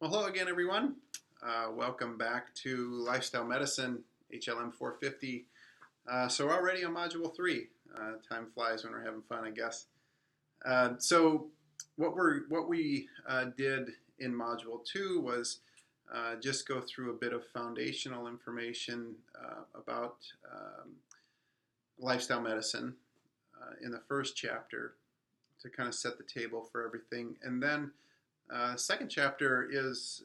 Well, hello again, everyone. Welcome back to Lifestyle Medicine, HLM 450. So we're already on Module 3. Time flies when we're having fun, I guess. So what we did in Module 2 was just go through a bit of foundational information about lifestyle medicine in the first chapter to kind of set the table for everything. And then second chapter is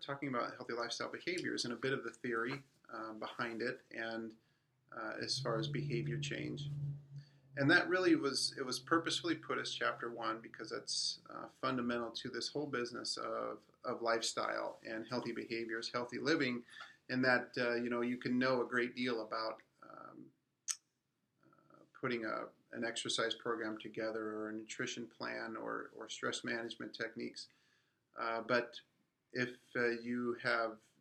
talking about healthy lifestyle behaviors and a bit of the theory behind it, and as far as behavior change. And that really was purposefully put as chapter 1 because it's fundamental to this whole business of lifestyle and healthy behaviors, healthy living, and that you can know a great deal about putting an exercise program together or a nutrition plan or stress management techniques. But if you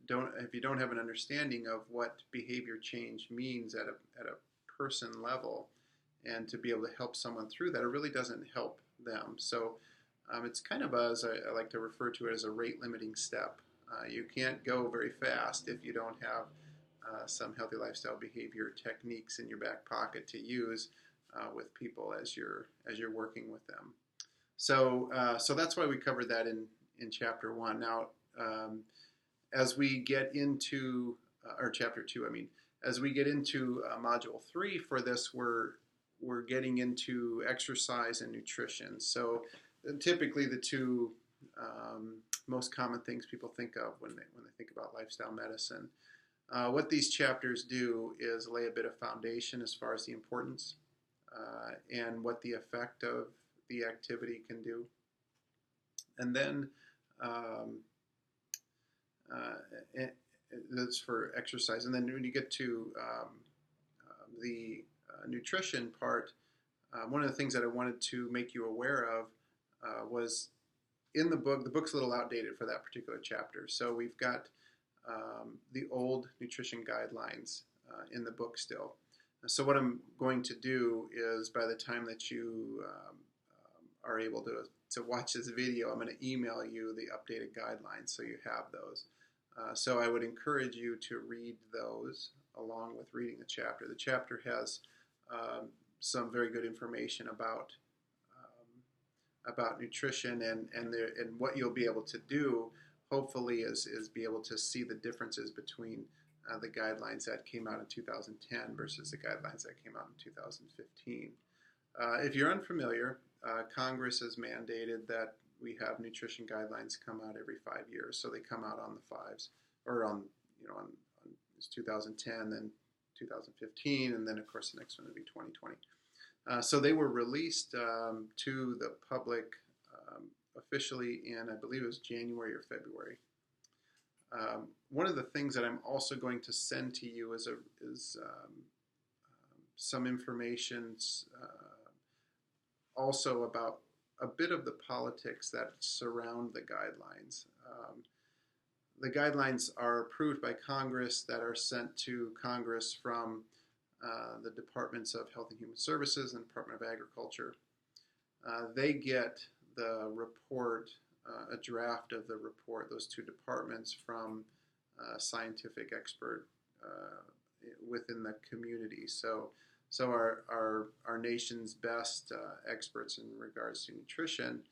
don't have an understanding of what behavior change means at a person level, and to be able to help someone through that, it really doesn't help them. So it's kind of as I like to refer to it as a rate limiting step. You can't go very fast if you don't have some healthy lifestyle behavior techniques in your back pocket to use with people as you're working with them. So that's why we covered that in chapter 1. Now, as we get into or chapter 2, as we get into module 3 for this, we're getting into exercise and nutrition. So typically the two most common things people think of when they think about lifestyle medicine. What these chapters do is lay a bit of foundation as far as the importance and what the effect of the activity can do. And then that's for exercise. And then when you get to the nutrition part, one of the things that I wanted to make you aware of was in the book's a little outdated for that particular chapter. So we've got the old nutrition guidelines in the book still. So what I'm going to do is, by the time that you are able to watch this video, I'm going to email you the updated guidelines so you have those. So I would encourage you to read those along with reading the chapter. The chapter has some very good information about nutrition and what you'll be able to do. Hopefully, is be able to see the differences between the guidelines that came out in 2010 versus the guidelines that came out in 2015. If you're unfamiliar, Congress has mandated that we have nutrition guidelines come out every 5 years. So they come out on the fives, or on it's 2010, then 2015, and then of course the next one would be 2020. So they were released to the public officially in, I believe it was January or February. One of the things that I'm also going to send to you is some information also about a bit of the politics that surround the guidelines. The guidelines are approved by Congress, that are sent to Congress from the Departments of Health and Human Services and Department of Agriculture. They get the report, a draft of the report, those two departments, from a scientific expert within the community. So our nation's best experts in regards to nutrition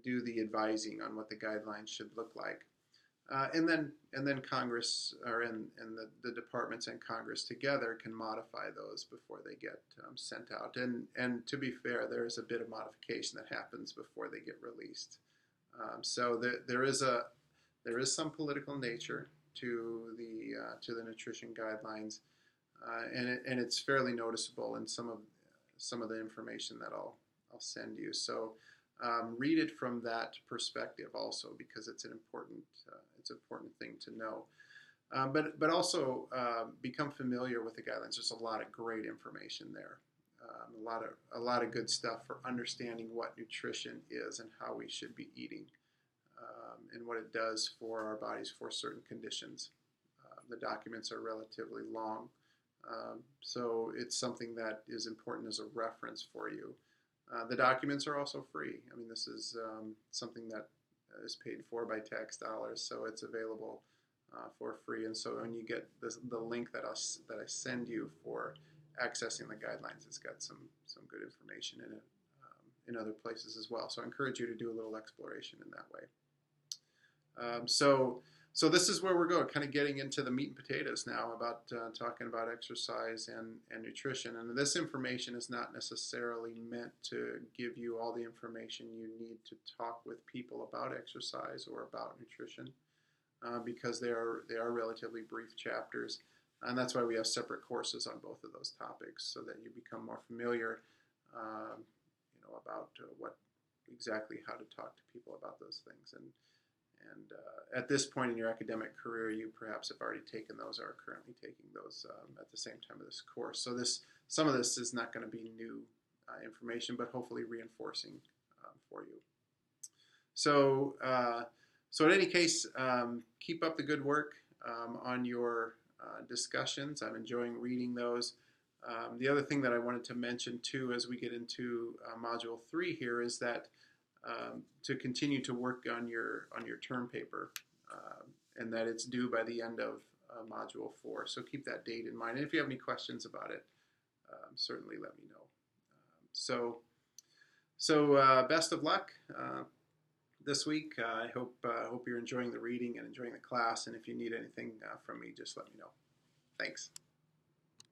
do the advising on what the guidelines should look like. And then Congress, and the departments and Congress together can modify those before they get sent out. And to be fair, there is a bit of modification that happens before they get released. So there is some political nature to the nutrition guidelines, and it's fairly noticeable in some of the information that I'll send you. So read it from that perspective also, because it's an important thing to know. But also become familiar with the guidelines. There's a lot of great information there. A lot of good stuff for understanding what nutrition is and how we should be eating, and what it does for our bodies for certain conditions. The documents are relatively long, so it's something that is important as a reference for you. The documents are also free. This is something that is paid for by tax dollars, so it's available for free. And so when you get the link that I send you for accessing the guidelines, it's got some good information in it in other places as well. So I encourage you to do a little exploration in that way. So this is where we're going, kind of getting into the meat and potatoes now about talking about exercise and nutrition. And this information is not necessarily meant to give you all the information you need to talk with people about exercise or about nutrition, because they are relatively brief chapters. And that's why we have separate courses on both of those topics, so that you become more familiar about what exactly how to talk to people about those things. And at this point in your academic career, you perhaps have already taken those or are currently taking those at the same time of this course. So some of this is not going to be new information, but hopefully reinforcing for you. So in any case, keep up the good work on your discussions. I'm enjoying reading those. The other thing that I wanted to mention too, as we get into Module 3 here, is that to continue to work on your term paper, and that it's due by the end of Module 4. So keep that date in mind. And if you have any questions about it, certainly let me know. So best of luck this week. I hope you're enjoying the reading and enjoying the class. And if you need anything from me, just let me know. Thanks.